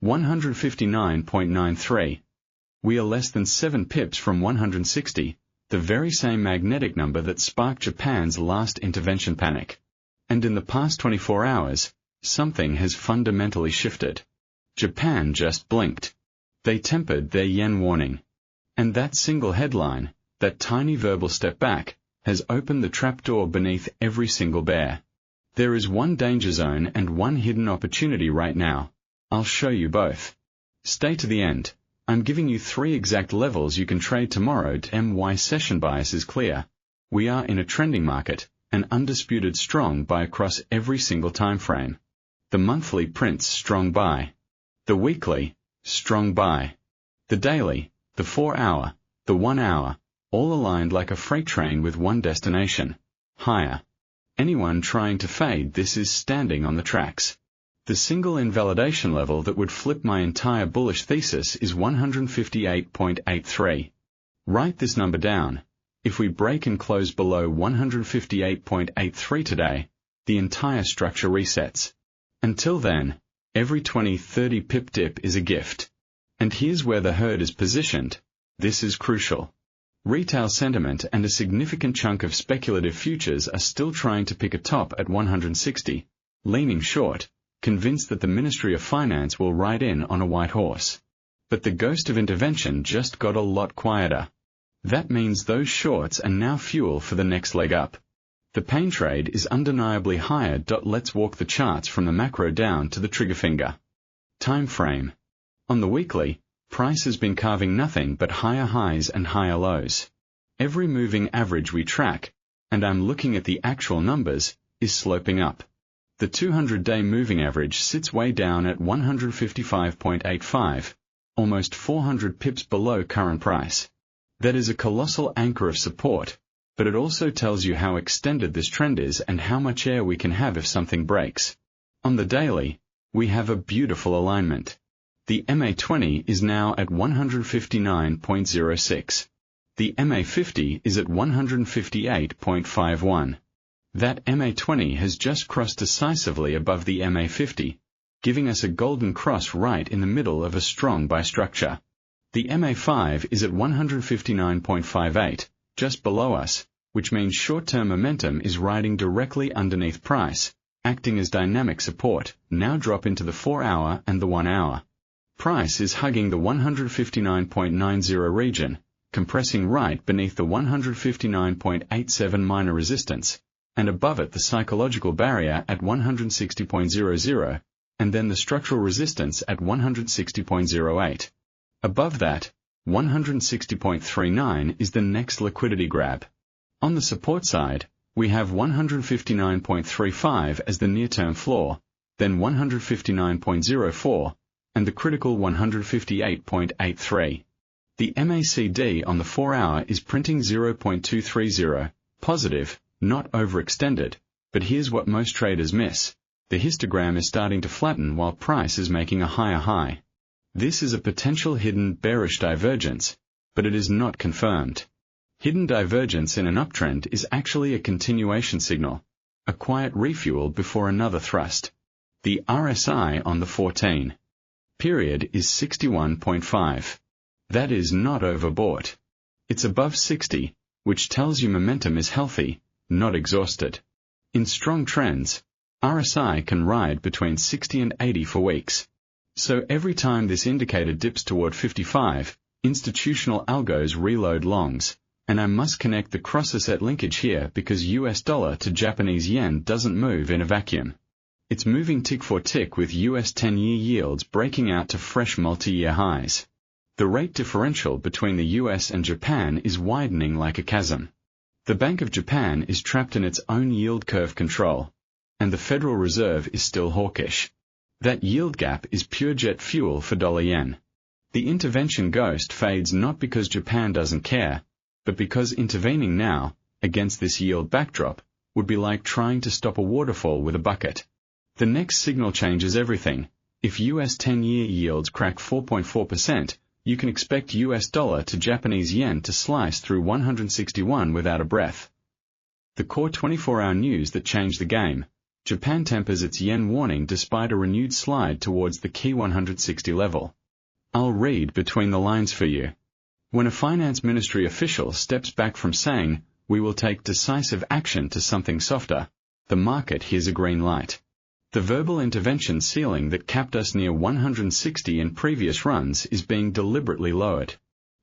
159.93. We are less than 7 pips from 160, the very same magnetic number that sparked Japan's last intervention panic. And in the past 24 hours, something has fundamentally shifted. Japan just blinked. They tempered their yen warning. And that single headline, that tiny verbal step back, has opened the trapdoor beneath every single bear. There is one danger zone and one hidden opportunity right now. I'll show you both. Stay to the end. I'm giving you 3 exact levels you can trade tomorrow. My session bias is clear. We are in a trending market, an undisputed strong buy across every single time frame. The monthly prints strong buy. The weekly, strong buy. The daily, the 4-hour, the 1-hour, all aligned like a freight train with one destination, higher. Anyone trying to fade this is standing on the tracks. The single invalidation level that would flip my entire bullish thesis is 158.83. Write this number down. If we break and close below 158.83 today, the entire structure resets. Until then, every 20-30 pip dip is a gift. And here's where the herd is positioned. This is crucial. Retail sentiment and a significant chunk of speculative futures are still trying to pick a top at 160, leaning short, convinced that the Ministry of Finance will ride in on a white horse. But the ghost of intervention just got a lot quieter. That means those shorts are now fuel for the next leg up. The pain trade is undeniably higher. Let's walk the charts from the macro down to the trigger finger. Time frame. On the weekly, price has been carving nothing but higher highs and higher lows. Every moving average we track, and I'm looking at the actual numbers, is sloping up. The 200-day moving average sits way down at 155.85, almost 400 pips below current price. That is a colossal anchor of support, but it also tells you how extended this trend is and how much air we can have if something breaks. On the daily, we have a beautiful alignment. The MA20 is now at 159.06. The MA50 is at 158.51. That MA20 has just crossed decisively above the MA50, giving us a golden cross right in the middle of a strong buy structure. The MA5 is at 159.58, just below us, which means short-term momentum is riding directly underneath price, acting as dynamic support. Now drop into the 4-hour and the 1-hour. Price is hugging the 159.90 region, compressing right beneath the 159.87 minor resistance, and above it the psychological barrier at 160.00, and then the structural resistance at 160.08. Above that, 160.39 is the next liquidity grab. On the support side, we have 159.35 as the near-term floor, then 159.04, and the critical 158.83. The MACD on the 4-hour is printing 0.230, positive, not overextended, but here's what most traders miss. The histogram is starting to flatten while price is making a higher high. This is a potential hidden bearish divergence, but it is not confirmed. Hidden divergence in an uptrend is actually a continuation signal, a quiet refuel before another thrust. The RSI on the 14 period is 61.5. That is not overbought. It's above 60, which tells you momentum is healthy, not exhausted. In strong trends, RSI can ride between 60 and 80 for weeks. So every time this indicator dips toward 55, institutional algos reload longs, and I must connect the cross-asset linkage here because US dollar to Japanese yen doesn't move in a vacuum. It's moving tick for tick with US 10-year yields breaking out to fresh multi-year highs. The rate differential between the US and Japan is widening like a chasm. The Bank of Japan is trapped in its own yield curve control, and the Federal Reserve is still hawkish. That yield gap is pure jet fuel for dollar-yen. The intervention ghost fades not because Japan doesn't care, but because intervening now, against this yield backdrop, would be like trying to stop a waterfall with a bucket. The next signal changes everything. If US 10-year yields crack 4.4%, you can expect US dollar to Japanese yen to slice through 161 without a breath. The core 24-hour news that changed the game. Japan tempers its yen warning despite a renewed slide towards the key 160 level. I'll read between the lines for you. When a finance ministry official steps back from saying, "We will take decisive action," to something softer, the market hears a green light. The verbal intervention ceiling that capped us near 160 in previous runs is being deliberately lowered.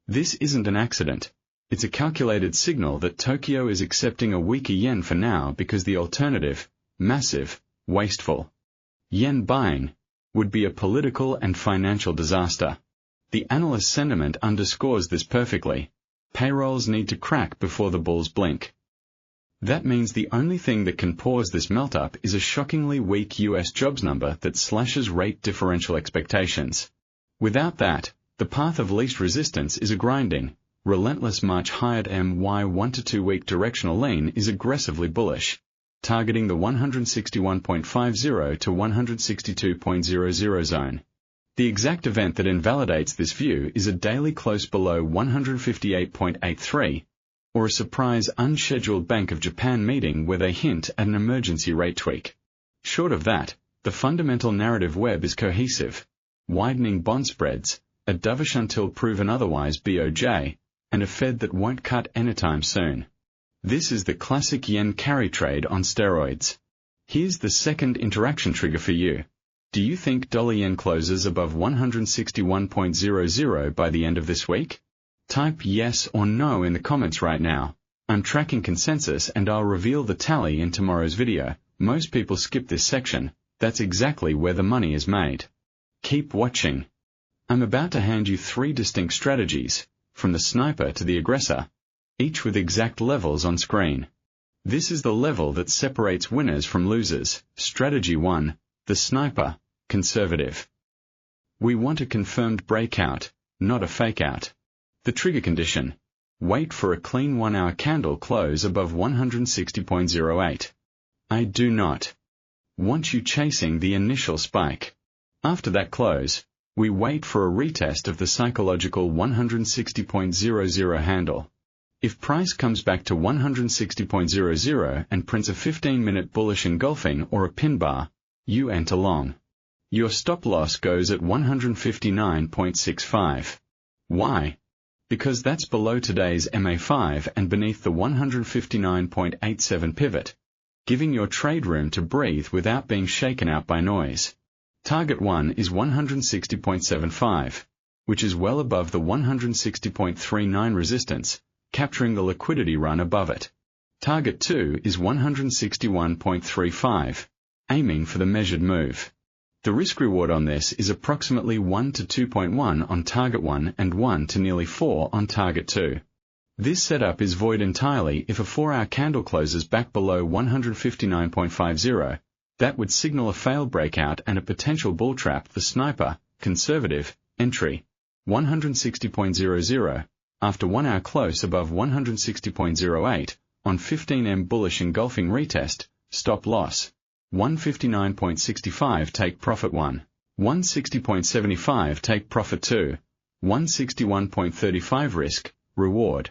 This isn't an accident. It's a calculated signal that Tokyo is accepting a weaker yen for now because the alternative, massive, wasteful yen buying, would be a political and financial disaster. The analyst sentiment underscores this perfectly. Payrolls need to crack before the bulls blink. That means the only thing that can pause this melt-up is a shockingly weak US jobs number that slashes rate differential expectations. Without that, the path of least resistance is a grinding, relentless march higher. MY 1 to 2 week directional lean is aggressively bullish, targeting the 161.50 to 162.00 zone. The exact event that invalidates this view is a daily close below 158.83, or a surprise unscheduled Bank of Japan meeting where they hint at an emergency rate tweak. Short of that, the fundamental narrative web is cohesive: widening bond spreads, a dovish until proven otherwise BOJ, and a Fed that won't cut anytime soon. This is the classic yen carry trade on steroids. Here's the second interaction trigger for you. Do you think dollar-yen closes above 161.00 by the end of this week? Type yes or no in the comments right now. I'm tracking consensus and I'll reveal the tally in tomorrow's video. Most people skip this section. That's exactly where the money is made. Keep watching. I'm about to hand you 3 distinct strategies, from the sniper to the aggressor, each with exact levels on screen. This is the level that separates winners from losers. Strategy 1, the sniper, conservative. We want a confirmed breakout, not a fakeout. The trigger condition: wait for a clean 1-hour candle close above 160.08. I do not want you chasing the initial spike. After that close, we wait for a retest of the psychological 160.00 handle. If price comes back to 160.00 and prints a 15-minute bullish engulfing or a pin bar, you enter long. Your stop loss goes at 159.65. Why? Because that's below today's MA5 and beneath the 159.87 pivot, giving your trade room to breathe without being shaken out by noise. Target 1 is 160.75, which is well above the 160.39 resistance, capturing the liquidity run above it. Target 2 is 161.35, aiming for the measured move. The risk-reward on this is approximately 1 to 2.1 on target 1 and 1 to nearly 4 on target 2. This setup is void entirely if a 4-hour candle closes back below 159.50. That would signal a failed breakout and a potential bull trap. The sniper, conservative, entry, 160.00, after 1-hour close above 160.08, on 15M bullish engulfing retest, stop loss. 159.65 take profit 1, 160.75 take profit 2, 161.35 risk, reward,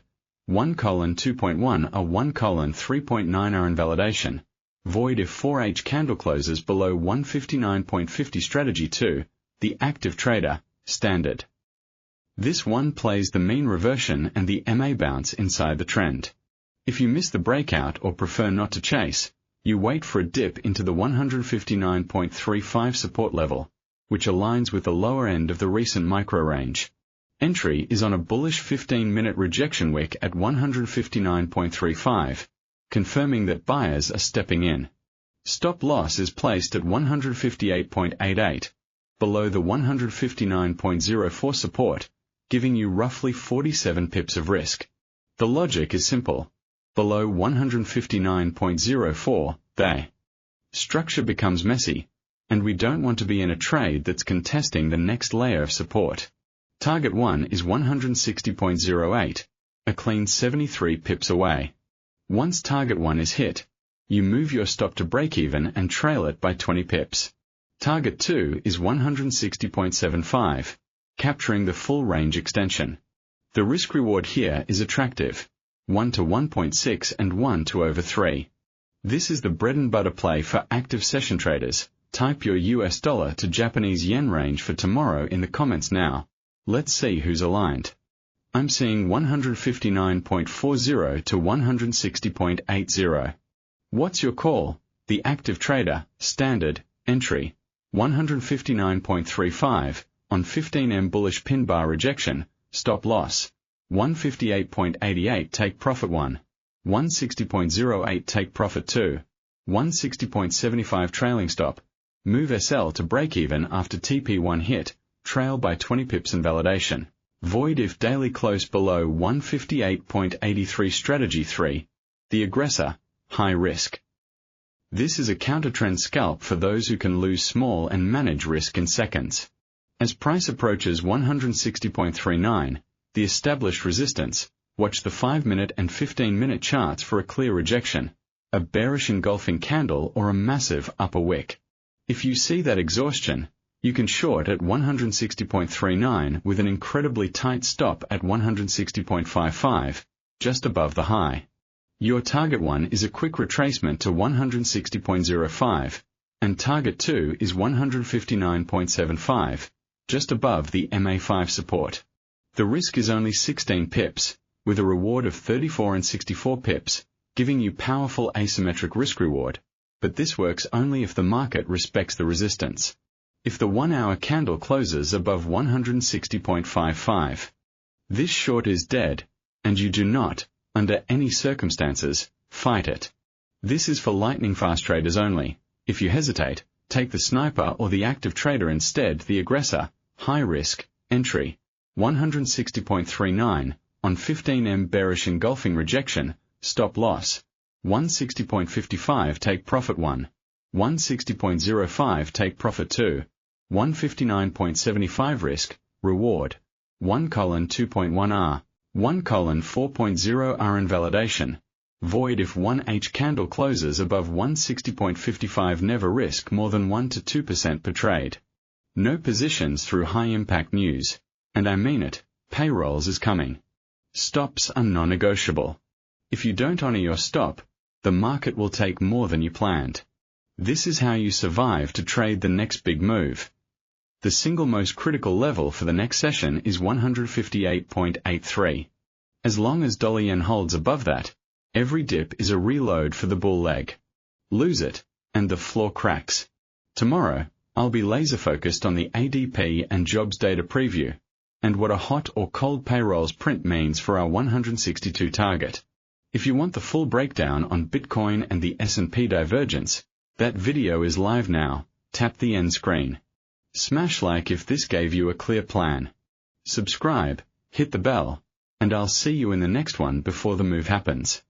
1:2.1 a 1:3.9 hour invalidation, void if 4H candle closes below 159.50. Strategy 2, the active trader, standard. This one plays the mean reversion and the MA bounce inside the trend. If you miss the breakout or prefer not to chase, you wait for a dip into the 159.35 support level, which aligns with the lower end of the recent micro range. Entry is on a bullish 15-minute rejection wick at 159.35, confirming that buyers are stepping in. Stop loss is placed at 158.88, below the 159.04 support, giving you roughly 47 pips of risk. The logic is simple. Below 159.04, the structure becomes messy, and we don't want to be in a trade that's contesting the next layer of support. Target 1 is 160.08, a clean 73 pips away. Once target 1 is hit, you move your stop to break even and trail it by 20 pips. Target 2 is 160.75, capturing the full range extension. The risk reward here is attractive. 1 to 1.6 and 1 to over 3. This is the bread and butter play for active session traders. Type your US dollar to Japanese yen range for tomorrow in the comments now. Let's see who's aligned. I'm seeing 159.40 to 160.80. What's your call? The active trader, standard, entry, 159.35, on 15M bullish pin bar rejection, stop loss, 158.88 take profit 1, 160.08 take profit 2, 160.75 trailing stop, move SL to break even after TP1 hit, trail by 20 pips and validation. Void if daily close below 158.83. Strategy 3. The Aggressor, high risk. This is a counter-trend scalp for those who can lose small and manage risk in seconds. As price approaches 160.39, the established resistance, watch the 5-minute and 15-minute charts for a clear rejection, a bearish engulfing candle or a massive upper wick. If you see that exhaustion, you can short at 160.39 with an incredibly tight stop at 160.55, just above the high. Your target 1 is a quick retracement to 160.05, and target 2 is 159.75, just above the MA5 support. The risk is only 16 pips, with a reward of 34 and 64 pips, giving you powerful asymmetric risk reward, but this works only if the market respects the resistance. If the 1-hour candle closes above 160.55, this short is dead, and you do not, under any circumstances, fight it. This is for lightning fast traders only. If you hesitate, take the sniper or the active trader instead. The Aggressor, high risk, entry, 160.39, on 15M bearish engulfing rejection, stop loss, 160.55 take profit 1, 160.05 take profit 2, 159.75 risk, reward, 1:2.1R, 1:4.0R invalidation. Void if 1H candle closes above 160.55. Never risk more than 1 to 2% per trade. No positions through high impact news. And I mean it, payrolls is coming. Stops are non-negotiable. If you don't honor your stop, the market will take more than you planned. This is how you survive to trade the next big move. The single most critical level for the next session is 158.83. As long as dollar yen holds above that, every dip is a reload for the bull leg. Lose it, and the floor cracks. Tomorrow, I'll be laser focused on the ADP and jobs data preview, and what a hot or cold payrolls print means for our 162 target. If you want the full breakdown on Bitcoin and the S&P divergence, that video is live now. Tap the end screen. Smash like if this gave you a clear plan. Subscribe, hit the bell, and I'll see you in the next one before the move happens.